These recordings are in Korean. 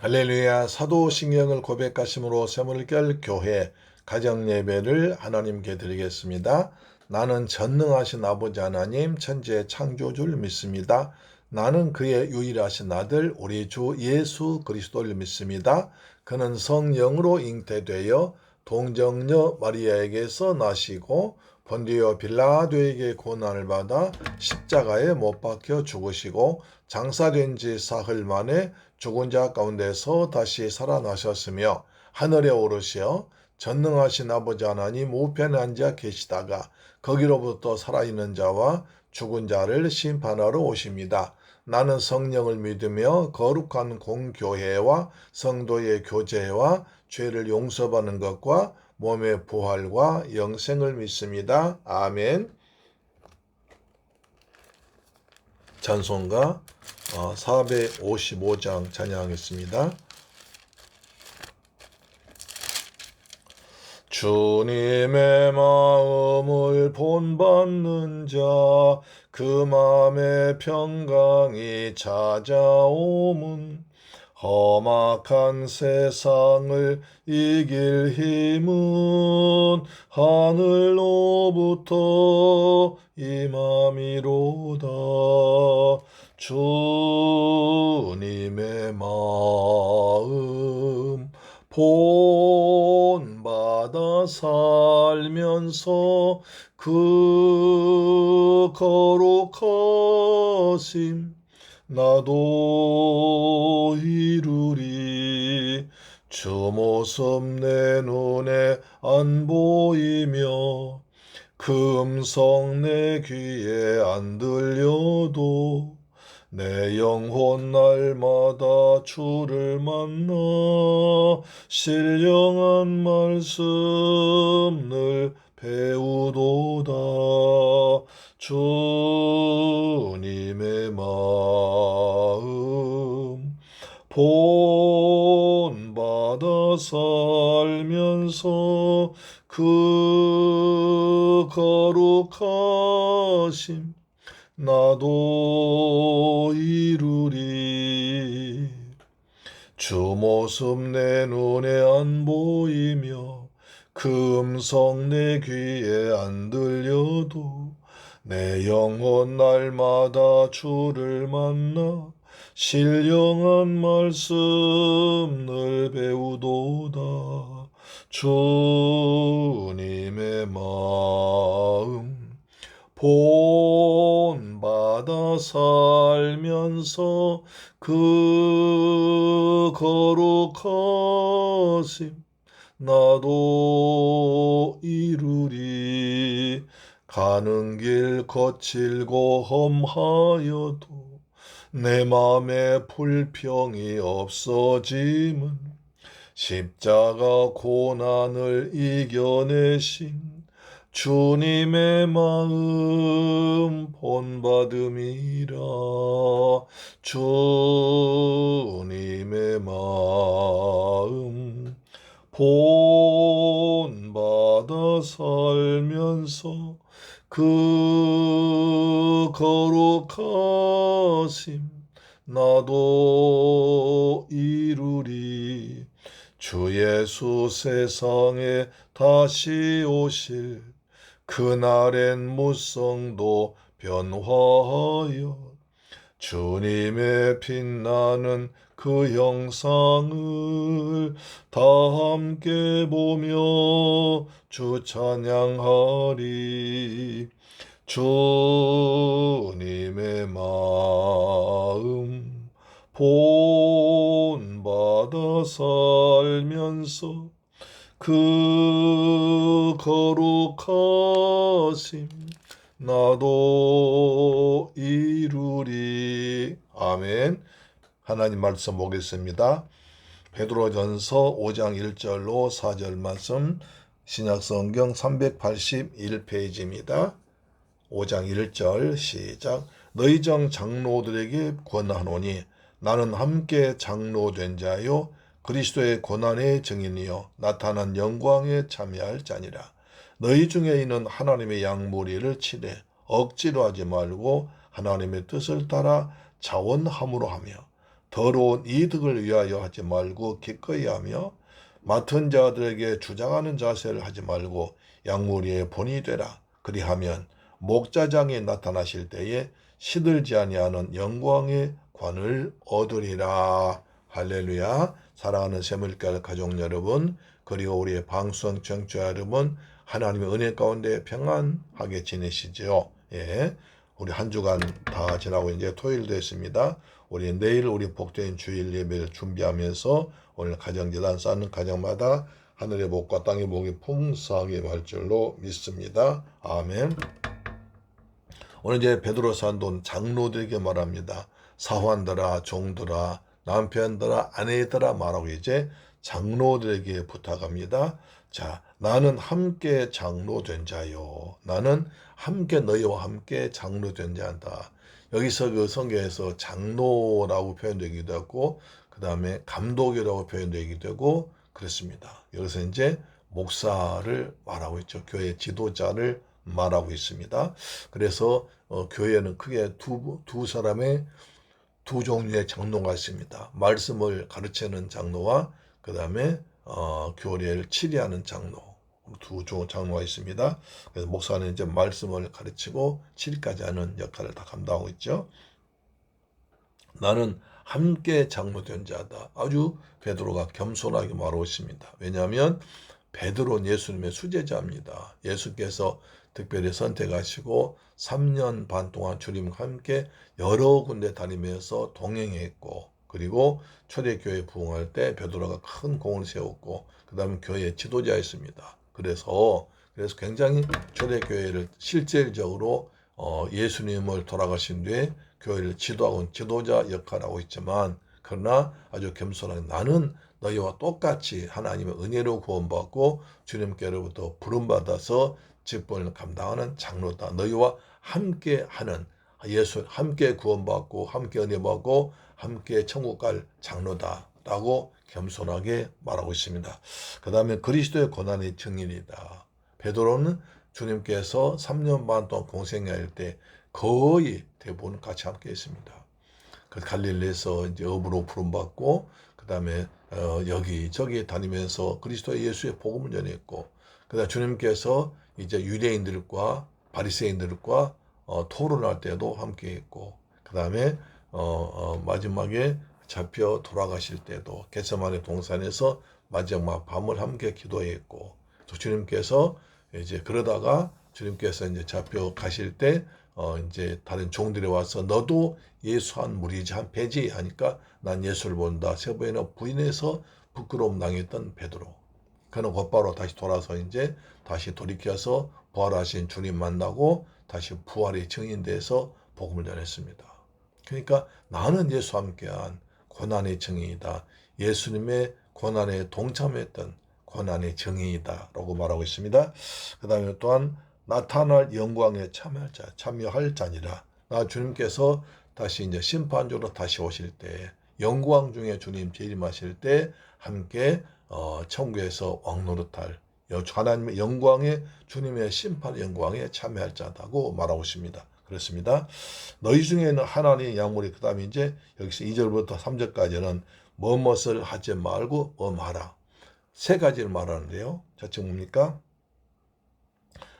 할렐루야. 사도신경을 고백하심으로 샘물결 교회 가정예배를 하나님께 드리겠습니다. 나는 전능하신 아버지 하나님 천지의 창조주를 믿습니다. 나는 그의 유일하신 아들 우리 주 예수 그리스도를 믿습니다. 그는 성령으로 잉태되어 동정녀 마리아에게서 나시고 본디오 빌라도에게 고난을 받아 십자가에 못 박혀 죽으시고 장사된 지 사흘 만에 죽은 자 가운데서 다시 살아나셨으며 하늘에 오르시어 전능하신 아버지 하나님 우편에 앉아 계시다가 거기로부터 살아있는 자와 죽은 자를 심판하러 오십니다. 나는 성령을 믿으며 거룩한 공교회와 성도의 교제와 죄를 용서받는 것과 몸의 부활과 영생을 믿습니다. 아멘. 찬송가 455장 찬양하겠습니다. 주님의 마음을 본받는 자 그 마음의 평강이 찾아오문 험악한 세상을 이길 힘은 하늘로부터 임함이로다. 주님의 마음 본받아 살면서 그 거룩하심 나도 이루리. 주 모습 내 눈에 안 보이며 그 음성 내 귀에 안 들려도 내 영혼 날마다 주를 만나 신령한 말씀 늘 배우도다. 주님의 마음 본받아 살면서 그 거룩하심 나도 이루리. 주 모습 내 눈에 안 보이며 그 음성 내 귀에 안 들려도 내 영혼 날마다 주를 만나 신령한 말씀 늘 배우도다. 주님의 마음 본받아 살면서 그 거룩하심 나도 이루리. 가는 길 거칠고 험하여도 내 맘에 불평이 없어짐은 십자가 고난을 이겨내신 주님의 마음 본받음이라. 주님의 마음 본받아 살면서 그 거룩하심 나도 이루리. 주 예수 세상에 다시 오실 그날엔 무성도 변화하여 주님의 빛나는 그 형상을 다 함께 보며 주 찬양하리. 주님의 마음 본받아 살면서 그 거룩하심 나도 이루리. 아멘. 하나님 말씀 보겠습니다. 베드로전서 5장 1절로 4절 말씀 신약성경 381페이지입니다. 5장 1절 시작. 너희 정 장로들에게 권하노니 나는 함께 장로된 자요 그리스도의 고난의 증인이요 나타난 영광에 참여할 자니라. 너희 중에 있는 하나님의 양무리를 치되 억지로 하지 말고 하나님의 뜻을 따라 자원함으로 하며 더러운 이득을 위하여 하지 말고 기꺼이 하며 맡은 자들에게 주장하는 자세를 하지 말고 양무리의 본이 되라. 그리하면 목자장이 나타나실 때에 시들지 아니하는 영광의 관을 얻으리라. 할렐루야. 사랑하는 새물결 가족 여러분, 그리고 우리의 방송 청취자 여러분, 하나님의 은혜 가운데 평안하게 지내시죠. 예, 우리 한 주간 다 지나고 이제 토요일 됐습니다. 우리 내일 우리 복된 주일 예배를 준비하면서 오늘 가정재단 쌓는 가정마다 하늘의 복과 땅의 복이 풍성하게 말 줄로 믿습니다. 아멘. 오늘 이제 베드로 사도는 장로들에게 말합니다. 사환들아, 종들아, 남편들아, 아내들아 말하고 이제 장로들에게 부탁합니다. 자, 나는 함께 장로된 자요. 나는 함께 너희와 함께 장로된 자다. 여기서 그 성경에서 장로라고 표현되기도 하고 그 다음에 감독이라고 표현되기도 하고 그렇습니다. 여기서 이제 목사를 말하고 있죠. 교회 지도자를 말하고 있습니다. 그래서 교회는 크게 두 사람의 두 종류의 장로가 있습니다. 말씀을 가르치는 장로와 그 다음에 교례를 치리하는 장로, 두 장로가 있습니다. 그래서 목사는 이제 말씀을 가르치고 치리까지 하는 역할을 다 감당하고 있죠. 나는 함께 장로된 자다. 아주 베드로가 겸손하게 말하고 있습니다. 왜냐하면 베드로는 예수님의 수제자입니다. 예수께서 특별히 선택하시고 3년 반 동안 주님과 함께 여러 군데 다니면서 동행했고 그리고 초대교회 부흥할 때 베드로가 큰 공을 세웠고 그 다음에 교회 지도자였습니다. 그래서 굉장히 초대교회를 실질적으로 예수님을 돌아가신 뒤에 교회를 지도하고 지도자 역할을 하고 있지만 그러나 아주 겸손하게 나는 너희와 똑같이 하나님의 은혜로 구원받고 주님께로부터 부름받아서 직분을 감당하는 장로다. 너희와 함께 하는 예수 함께 구원받고 함께 은혜받고 함께 천국 갈 장로다. 라고 겸손하게 말하고 있습니다. 그 다음에 그리스도의 고난의 증인이다. 베드로는 주님께서 3년 반 동안 공생할 때 거의 대부분 같이 함께 했습니다. 그 갈릴리에서 이제 업으로 부름받고 그 다음에 여기저기 다니면서 그리스도 예수의 복음을 전했고 그다음 주님께서 이제 유대인들과 바리새인들과 토론할 때도 함께했고 그 다음에 마지막에 잡혀 돌아가실 때도 겟세마네 동산에서 마지막 밤을 함께 기도했고 또 주님께서 이제 그러다가 주님께서 이제 잡혀 가실 때 이제 다른 종들이 와서 너도 예수 한 무리지 한 배지 하니까 난 예수를 본다. 세 번이나 부인해서 부끄러움 당했던 베드로. 그는 곧바로 다시 돌아서 이제 다시 돌이켜서 부활하신 주님 만나고 다시 부활의 증인돼서 복음을 전했습니다. 그러니까 나는 예수와 함께한 고난의 증인이다. 예수님의 고난에 동참했던 고난의 증인이다. 라고 말하고 있습니다. 그 다음에 또한 나타날 영광에 참여할 자니라. 나 주님께서 다시 이제 심판주로 다시 오실 때 영광 중에 주님 재림하실 때 함께 천국에서 왕노릇할 하나님의 영광에 주님의 심판 영광에 참여할 자다고 말하고 있습니다. 그렇습니다. 너희 중에는 하나님의 양물이 그 다음에 이제 여기서 2절부터 3절까지는 무엇을 하지 말고 하라. 세 가지를 말하는데요. 자체 뭡니까?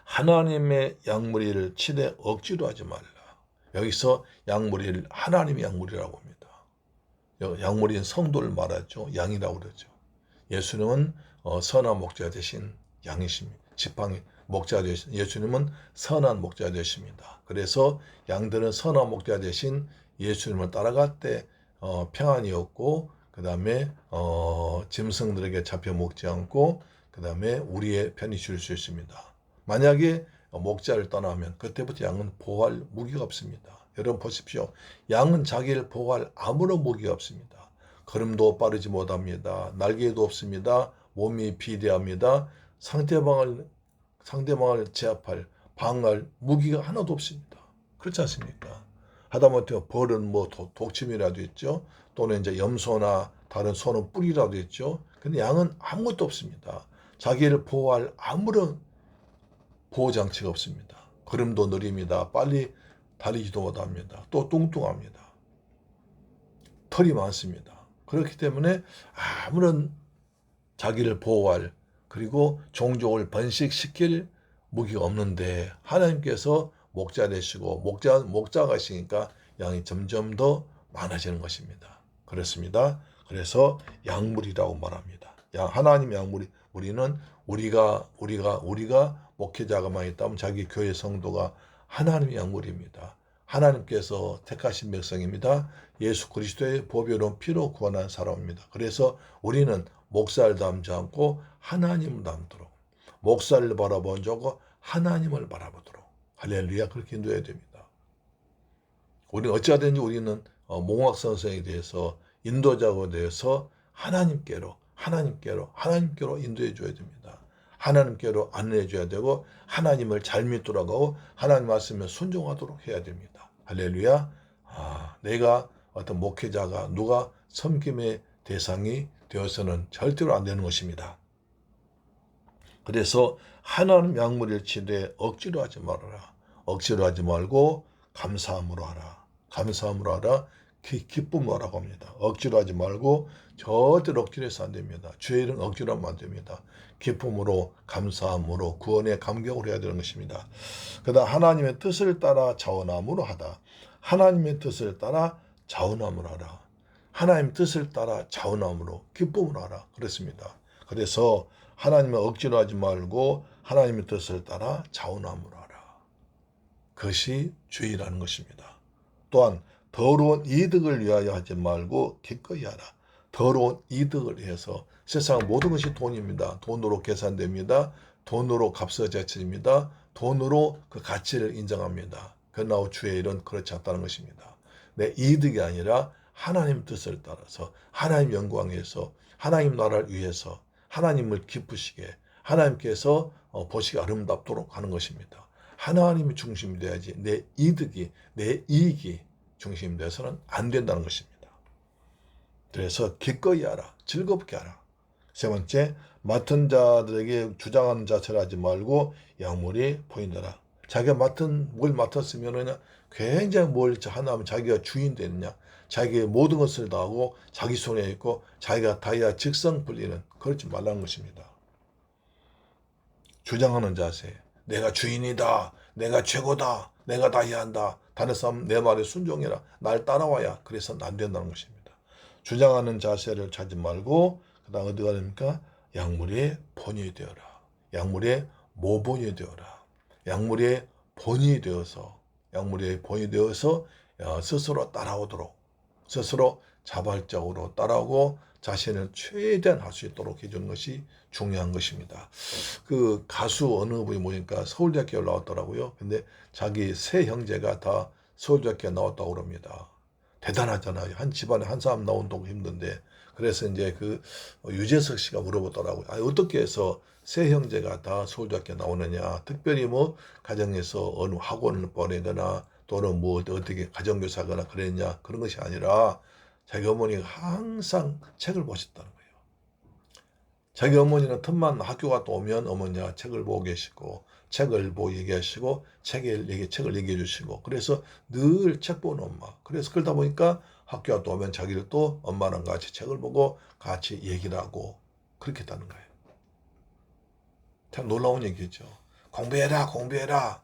하나님의 양무리를 치되 억지로 하지 말라. 여기서 양무리를 하나님의 양무리라고 합니다. 양무리는 성도를 말하죠. 양이라고 그러죠. 예수님은 선한 목자 되신 양이십니다. 지팡이 목자 되신 예수님은 선한 목자 되십니다. 그래서 양들은 선한 목자 되신 예수님을 따라갈 때 평안이었고 그 다음에 짐승들에게 잡혀 먹지 않고 그 다음에 우리의 편히 줄 수 있습니다. 만약에 목자를 떠나면 그때부터 양은 보호할 무기가 없습니다. 여러분 보십시오. 양은 자기를 보호할 아무런 무기가 없습니다. 걸음도 빠르지 못합니다. 날개도 없습니다. 몸이 비대합니다. 상대방을 제압할 방어할 무기가 하나도 없습니다. 그렇지 않습니까? 하다못해 벌은 뭐 독침이라도 있죠. 또는 이제 염소나 다른 소는 뿔이라도 있죠. 근데 양은 아무것도 없습니다. 자기를 보호할 아무런 보호장치가 없습니다. 걸음도 느립니다. 빨리 달리지도 못합니다. 또 뚱뚱합니다. 털이 많습니다. 그렇기 때문에 아무런 자기를 보호할 그리고 종족을 번식시킬 무기가 없는데 하나님께서 목자 되시고 목자가 있으니까 양이 점점 더 많아지는 것입니다. 그렇습니다. 그래서 양물이라고 말합니다. 하나님 양물이 우리는 우리가 목회자가 많이 있다면 자기 교회 성도가 하나님의 양물입니다. 하나님께서 택하신 백성입니다. 예수 그리스도의 보배로운 피로 구원한 사람입니다. 그래서 우리는 목사를 닮지 않고 하나님을 닮도록 목사를 바라본 적고 하나님을 바라보도록 할렐루야 그렇게 인도해야 됩니다. 우리는 어찌하든지 우리는 몽학 선생에 대해서 인도자가 되어서 하나님께로 인도해 줘야 됩니다. 하나님께로 안내해 줘야 되고 하나님을 잘 믿도록 하고 하나님 말씀에 순종하도록 해야 됩니다. 할렐루야. 내가 어떤 목회자가 누가 섬김의 대상이 되어서는 절대로 안 되는 것입니다. 그래서 하나님 양물을 치되 억지로 하지 말아라. 억지로 하지 말고 감사함으로 하라. 감사함으로 하라. 기쁨으로 하라고 합니다. 억지로 하지 말고 절대로 억지로 해서 안 됩니다. 주의 일은 억지로 하면 안 됩니다. 기쁨으로 감사함으로 구원의 감격으로 해야 되는 것입니다. 그다음 하나님의 뜻을 따라 자원함으로 하다. 하나님의 뜻을 따라 자원함으로 하라. 하나님의 뜻을 따라 자원함으로 기쁨으로 하라. 그렇습니다. 그래서 하나님의 억지로 하지 말고 하나님의 뜻을 따라 자원함으로 하라. 그것이 주의라는 것입니다. 또한 더러운 이득을 위하여 하지 말고 기꺼이 하라. 더러운 이득을 위해서 세상 모든 것이 돈입니다. 돈으로 계산됩니다. 돈으로 값을 제쳐집니다. 돈으로 그 가치를 인정합니다. 그러나 주의 일은 그렇지 않다는 것입니다. 내 이득이 아니라 하나님 뜻을 따라서 하나님 영광 위해서 하나님 나라를 위해서 하나님을 기쁘시게 하나님께서 보시기 아름답도록 하는 것입니다. 하나님이 중심이 돼야지 내 이익이 중심이 돼서는 안 된다는 것입니다. 그래서 기꺼이 하라. 즐겁게 하라. 세 번째, 맡은 자들에게 주장하는 자체를 하지 말고 양물이 보인다라. 자기가 뭘 맡았으면 굉장히 뭘 하나면 자기가 주인 되느냐. 자기의 모든 것을 다하고 자기 손에 있고 자기가 다해야 직성 불리는 그렇지 말라는 것입니다. 주장하는 자세. 내가 주인이다. 내가 최고다. 내가 다 해야 한다. 다른 사람 내 말에 순종해라. 날 따라와야. 그래서 안 된다는 것입니다. 주장하는 자세를 찾지 말고 그 다음 어디가 됩니까? 양물의 본이 되어라. 양물의 모본이 되어라. 양물의 본이 되어서 스스로 따라오도록 스스로 자발적으로 따라오고 자신을 최대한 할 수 있도록 해주는 것이 중요한 것입니다. 그 가수 어느 분이 보니까 서울대학교에 나왔더라고요. 근데 자기 세 형제가 다 서울대학교에 나왔다고 그럽니다. 대단하잖아요. 한 집안에 한 사람 나온다고 힘든데. 그래서 이제 그 유재석 씨가 물어보더라고요. 어떻게 해서 세 형제가 다 서울대학교에 나오느냐. 특별히 가정에서 어느 학원을 보내거나 또는 어떻게 가정교사거나 그랬냐. 그런 것이 아니라 자기 어머니가 항상 책을 보셨다는 거예요. 자기 어머니는 틈만 학교 갔다 오면 어머니가 책을 보고 계시고 책을 보고 얘기하시고 책을 얘기해 주시고 그래서 늘 책 보는 엄마. 그래서 그러다 보니까 학교 갔다 오면 자기를 또 엄마랑 같이 책을 보고 같이 얘기를 하고 그렇게 했다는 거예요. 참 놀라운 얘기죠. 공부해라.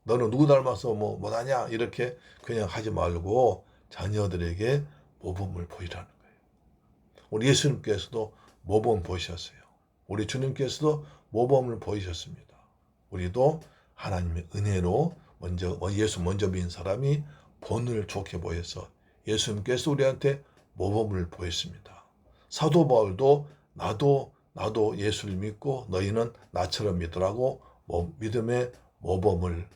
너는 누구 닮아서 못하냐 이렇게 그냥 하지 말고 자녀들에게 모범을 보이라는 거예요. 우리 예수님께서도 모범 보이셨어요. 우리 주님께서도 모범을 보이셨습니다. 우리도 하나님의 은혜로 예수 먼저 믿은 사람이 본을 좋게 보여서 예수님께서 우리한테 모범을 보였습니다. 사도 바울도 나도 예수를 믿고 너희는 나처럼 믿으라고 믿음의 모범을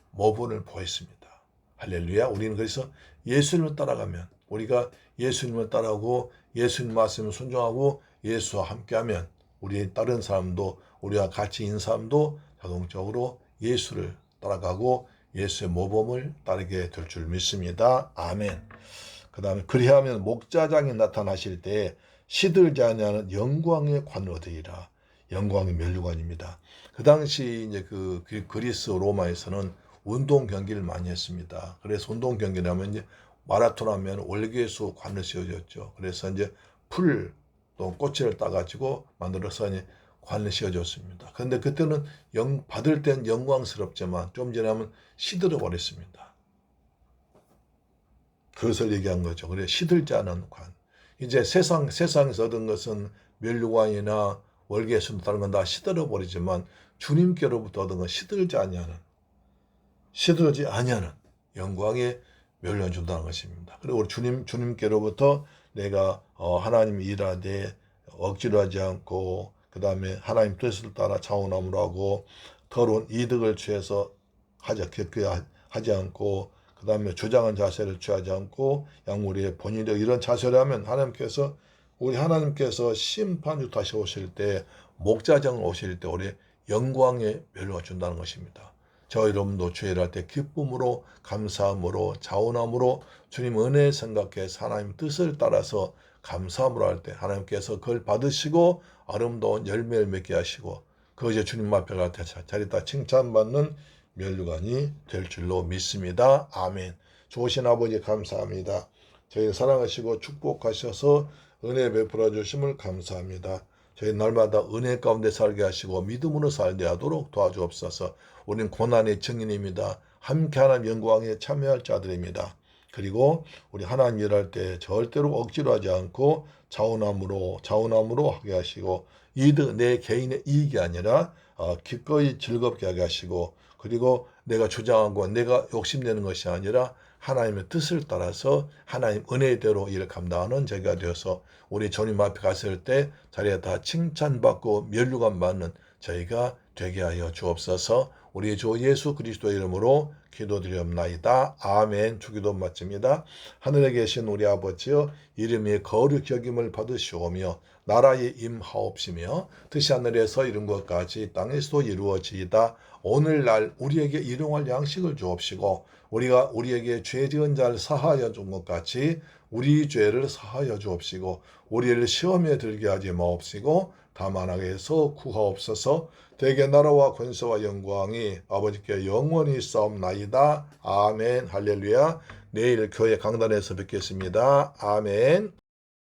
보였습니다. 할렐루야. 우리는 그래서 예수님을 따라가면 우리가 예수님을 따라오고 예수님 말씀을 순종하고 예수와 함께하면 우리 다른 사람도 우리와 같이 있는 사람도 자동적으로 예수를 따라가고 예수의 모범을 따르게 될 줄 믿습니다. 아멘. 그 다음에 그리하면 목자장이 나타나실 때 시들지 아니하는 영광의 관을 얻으리라. 영광의 면류관입니다. 그 당시 이제 그 그리스 로마에서는 운동 경기를 많이 했습니다. 그래서 운동 경기를 하면 이제 마라톤 하면 월계수 관을 씌워줬죠. 그래서 이제 풀 또 꽃을 따가지고 만들어서 이제 관을 씌워줬습니다. 그런데 그때는 받을 땐 영광스럽지만 좀 지나면 시들어 버렸습니다. 그것을 얘기한 거죠. 그래 시들지 않은 관. 이제 세상에서 얻은 것은 멸류관이나 월계수나 다른 건 다 시들어 버리지만 주님께로부터 얻은 건 시들지 아니하는 영광의 멸류관 준다는 것입니다. 그리고 우리 주님께로부터 내가 하나님 일하되 억지로 하지 않고 그 다음에 하나님 뜻을 따라 자원함으로 하고 더러운 이득을 취해서 하지 않고 그 다음에 주장한 자세를 취하지 않고 양무리의 본의력 이런 자세를 하면 하나님께서 심판주 다시 오실 때 목자장 오실 때 우리 영광의 멸류관 준다는 것입니다. 저 여러분도 주일을 할 때 기쁨으로 감사함으로 자원함으로 주님 은혜 생각해서 하나님 뜻을 따라서 감사함으로 할 때 하나님께서 그걸 받으시고 아름다운 열매를 맺게 하시고 그 이제 주님 앞에 갈 때 자리다 칭찬받는 멸류관이 될 줄로 믿습니다. 아멘. 좋으신 아버지 감사합니다. 저희 사랑하시고 축복하셔서 은혜 베풀어 주심을 감사합니다. 저희 날마다 은혜 가운데 살게 하시고 믿음으로 살게 하도록 도와주옵소서. 우리는 고난의 증인입니다. 함께 하나님 영광에 참여할 자들입니다. 그리고 우리 하나님 일할 때 절대로 억지로 하지 않고 자원함으로 하게 하시고 내 개인의 이익이 아니라 기꺼이 즐겁게 하게 하시고 그리고 내가 주장하고 내가 욕심내는 것이 아니라 하나님의 뜻을 따라서 하나님 은혜대로 일을 감당하는 저희가 되어서 우리 주님 앞에 갔을 때 자리에 다 칭찬받고 멸류관 받는 저희가 되게 하여 주옵소서. 우리 주 예수 그리스도의 이름으로 기도드리옵나이다. 아멘. 주기도 마칩니다. 하늘에 계신 우리 아버지여 이름이 거룩 여김을 받으시오며 나라에 임하옵시며 뜻이 하늘에서 이룬 것까지 땅에서도 이루어지이다. 오늘날 우리에게 일용할 양식을 주옵시고 우리가 우리에게 죄 지은 자를 사하여 준 것 같이 우리 죄를 사하여 주옵시고 우리를 시험에 들게 하지 마옵시고 다만 악에서 구하옵소서. 대개 나라와 권세와 영광이 아버지께 영원히 싸움나이다. 아멘. 할렐루야. 내일 교회 강단에서 뵙겠습니다. 아멘.